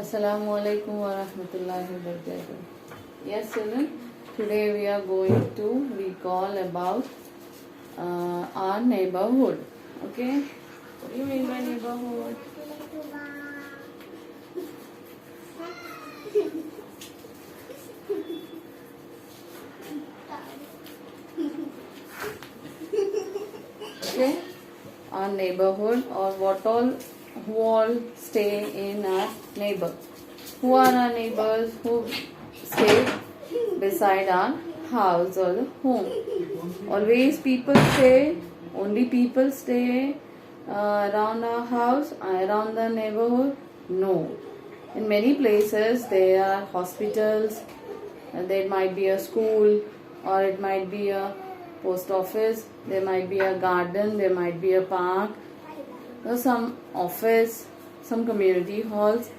Assalamu alaikum wa rahmatullahi wa barakatuh. Yes, children, today we are going to recall about our neighborhood. Okay, what do you mean by neighborhood? Okay, our neighborhood, or what all, who all stay in our neighbor. Who are our neighbors who stay beside our house or the home? Always people stay, only people stay around our house, around the neighborhood? No. In many places there are hospitals, there might be a school, or it might be a post office, there might be a garden, there might be a park, or some office, some community halls.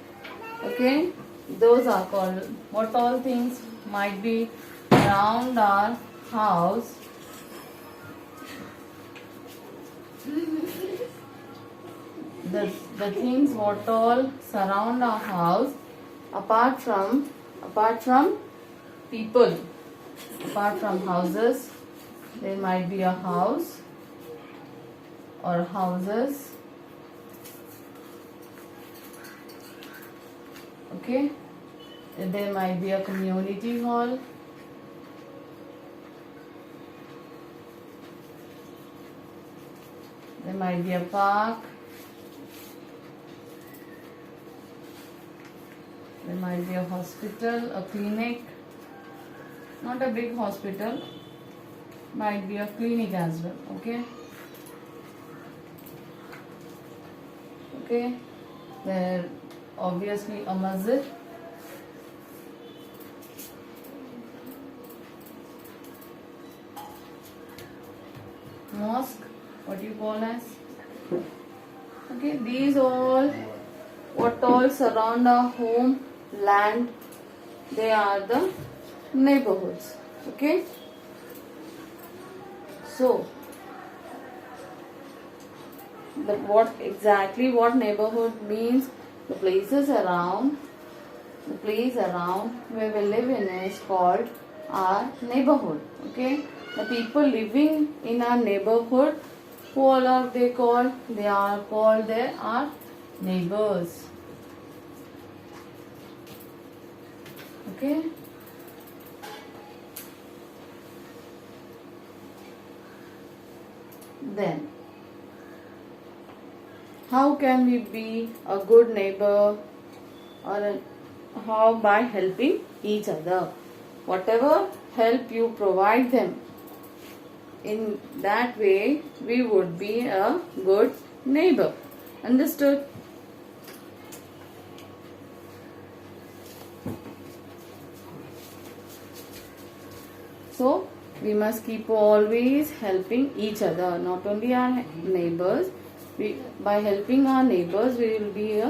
Okay, those are called, what all things might be around our house. The things what all surround our house, apart from people, apart from houses, there might be a house or houses. Okay, there might be a community hall. There might be a park. There might be a hospital, a clinic. Not a big hospital. Might be a clinic as well. Okay. Okay. There obviously a masjid. Mosque, what you call as. Okay, these all, what all surround our home, land, they are the neighborhoods. Okay. So, what neighborhood means? The places around, the place around where we live in is called our neighborhood. Okay, the people living in our neighborhood, who all are they called? They are called our neighbors. Okay. Then, how can we be a good neighbor, or how? By helping each other. Whatever help you provide them, in that way we would be a good neighbor. Understood? So, we must keep always helping each other, not only our neighbors. By helping our neighbors, we will be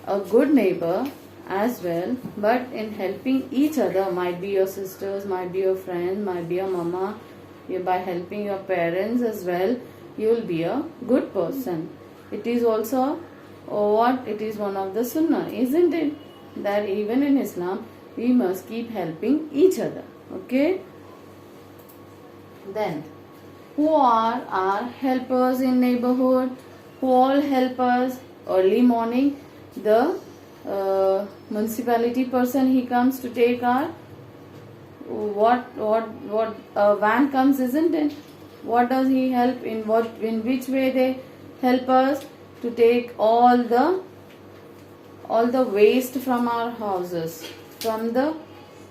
a good neighbor as well. But in helping each other, might be your sisters, might be your friends, might be your mama. By helping your parents as well, you will be a good person. It is also it is one of the sunnah, isn't it? That even in Islam, we must keep helping each other. Okay. Then, who are our helpers in neighborhood? Who all help us? Early morning, the municipality person, he comes to take our van comes, isn't it? What does he help in? In which way they help us? To take all the waste from our houses, from the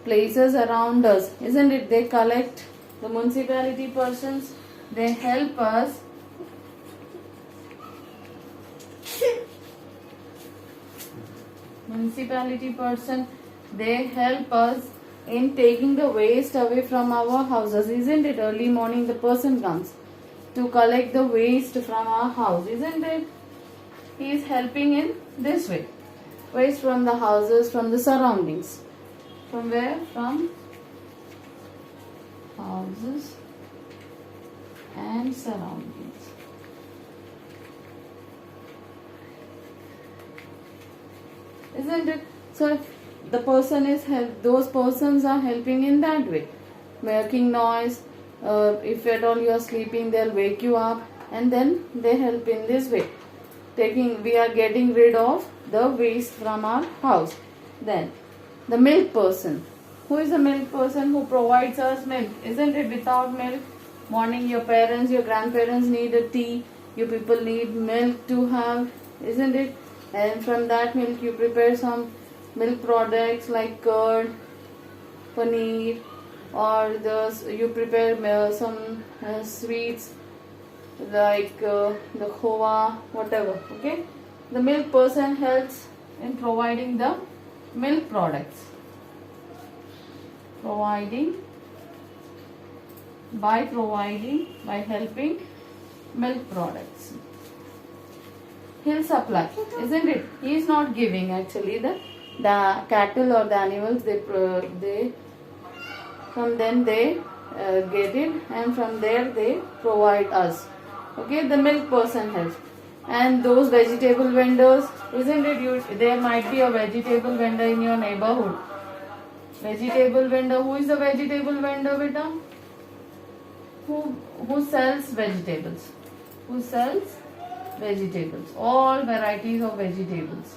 places around us, isn't it? They collect, the municipality persons, they help us municipality person, they help us in taking the waste away from our houses, isn't it? Early morning the person comes to collect the waste from our house, isn't it? He is helping in this way. Waste from the houses, from the surroundings. From where? From houses and surroundings. isn't it? So if the person is those persons are helping in that way, making noise. If at all you are sleeping, they'll wake you up, and then they help in this way. We are getting rid of the waste from our house. Then the milk person. Who is the milk person? Who provides us milk, isn't it? Without milk, morning your parents, your grandparents need a tea. You people need milk to have, isn't it? And from that milk you prepare some milk products like curd, paneer, or you prepare some sweets like the khova, whatever. Okay, the milk person helps in providing the milk products, by helping milk products. He'll supply, isn't it? He is not giving actually. The cattle or the animals, they from them they get it, and from there they provide us. Okay, the milk person helps. And those vegetable vendors, isn't it? There might be a vegetable vendor in your neighborhood. Vegetable vendor. Who is the vegetable vendor, beta? Who sells vegetables? Who sells vegetables? All varieties of vegetables.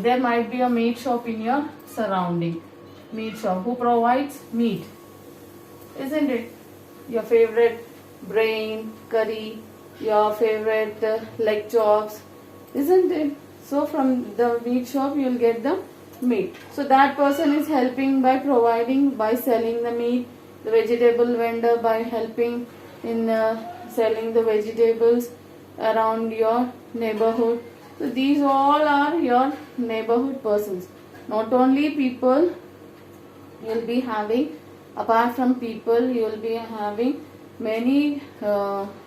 There might be a meat shop in your surrounding. Meat shop. Who provides meat? Isn't it? Your favorite brain curry, your favorite leg chops, isn't it? So from the meat shop you will get the meat. So that person is helping by selling the meat. The vegetable vendor by helping in selling the vegetables around your neighborhood. So these all are your neighborhood persons. Not only people you will be having, apart from people you will be having many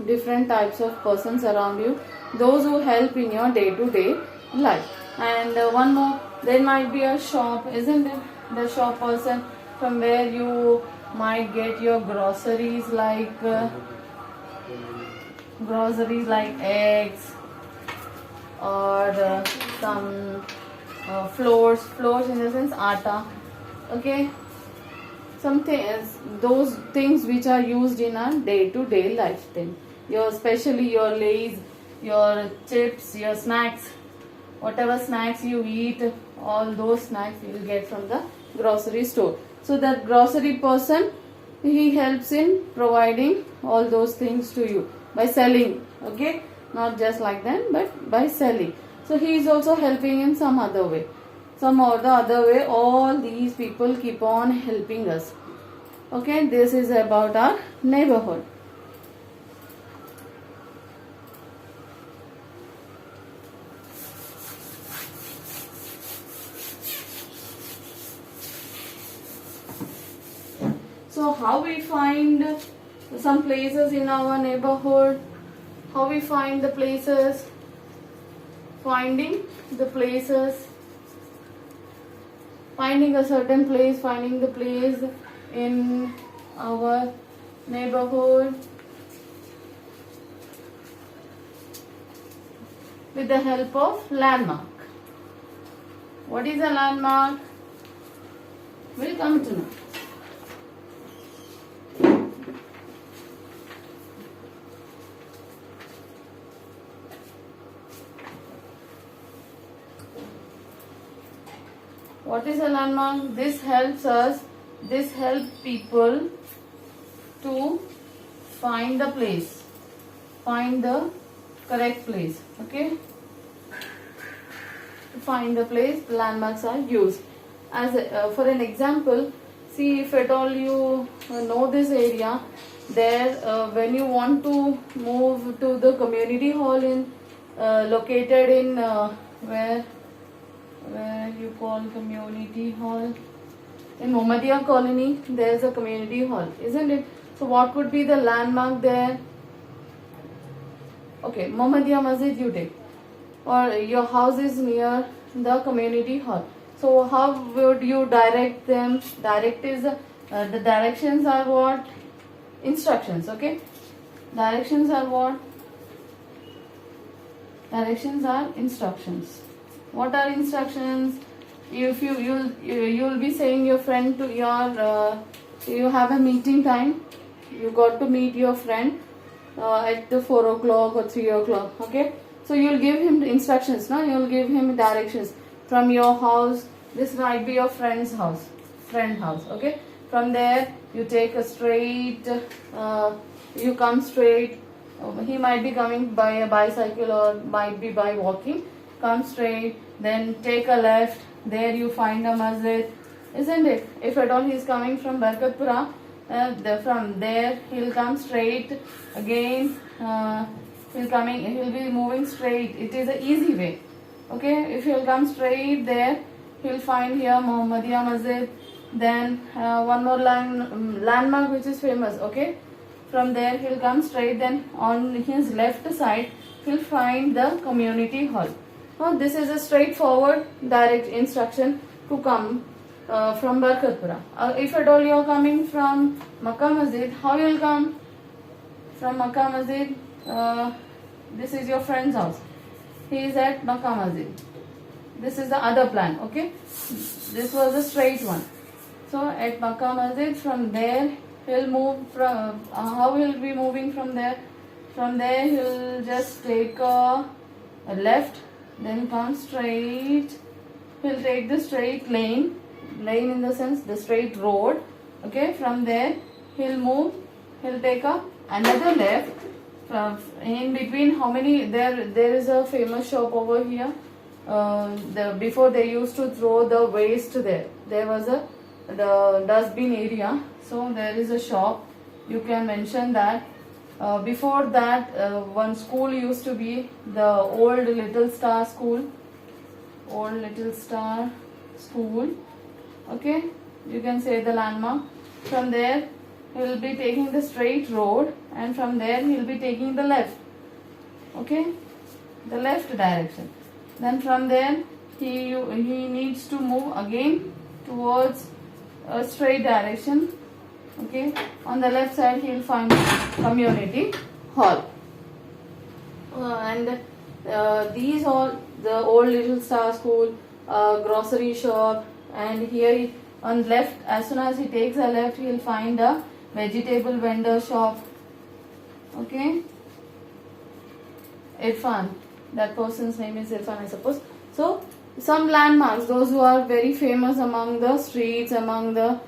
different types of persons around you, those who help in your day-to-day life. And one more, there might be a shop, isn't it? The shop person from where you might get your groceries like eggs, or some flours in the sense atta. Okay, something else, those things which are used in our day-to-day life thing. Especially your Lays, your chips, your snacks, whatever snacks you eat, all those snacks you will get from the grocery store. So that grocery person, he helps in providing all those things to you by selling. Okay, not just like that, but by selling. So he is also helping in some other way. Some or the other way, all these people keep on helping us. Okay, this is about our neighborhood. So how we find some places in our neighborhood? How we find the places? Finding a certain place, finding the place in our neighborhood with the help of landmark. What is a landmark? We'll come to know. What is a landmark? This helps people to find the place, find the correct place. Okay, to find the place, landmarks are used. As for an example, see, if at all you know this area, there when you want to move to the community hall located in where you call community hall, in Mohammedia colony, there is a community hall, isn't it? So what could be the landmark there? Okay, Mohammedia Masjid you take, or your house is near the community hall. So how would you direct them? The directions are what? Instructions. Okay, directions are what? Directions are instructions. What are instructions? If you'll be saying your friend to your you have a meeting time. You got to meet your friend at the 4 o'clock or 3 o'clock. Okay, so you'll give him the instructions. No, you'll give him directions from your house. This might be your friend's house, Okay, from there you take a straight. You come straight. He might be coming by a bicycle or might be by walking. Come straight, then take a left. There you find a masjid, isn't it? If at all he is coming from Barkatpura, from there he'll come straight again. He'll be moving straight. It is an easy way. Okay, if he'll come straight there, he'll find here Muhammadiyah Masjid. Then one more landmark which is famous. Okay, from there he'll come straight. Then on his left side, he'll find the community hall. This is a straightforward direct instruction to come from Barkatpura. If at all you are coming from Makkah Masjid, how you will come from Makkah Masjid? This is your friend's house. He is at Makkah Masjid. This is the other plan. Okay, this was the straight one. So at Makkah Masjid, from there he'll move from. How he'll be moving from there? From there he'll just take a left. Then come straight. He'll take the straight lane in the sense the straight road. Okay, from there he'll move. He'll take another left. In between, how many there is a famous shop over here. Before they used to throw the waste there. There was the dustbin area. So there is a shop. You can mention that. Before that, one school used to be the old Little Star School. Okay, you can say the landmark. From there, he will be taking the straight road, and from there he will be taking the left. Okay, the left direction. Then from there, he needs to move again towards a straight direction. Okay, on the left side he will find community hall, and these all the old Little Star School, grocery shop, and here on left, as soon as he takes a left, he will find a vegetable vendor shop. Okay, Irfan, that person's name is Irfan, I suppose. So some landmarks, those who are very famous among the streets, among the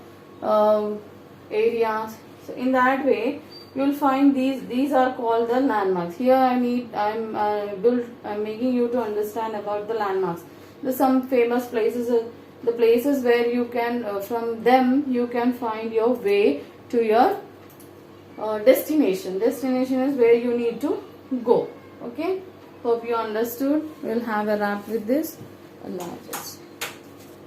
areas. So in that way, you will find these are called the landmarks. Here I'm making you to understand about the landmarks. There's some famous places, the places where you can from them you can find your way to your destination. Destination is where you need to go. Okay, hope you understood. We'll have a wrap with this. Allah Hafiz.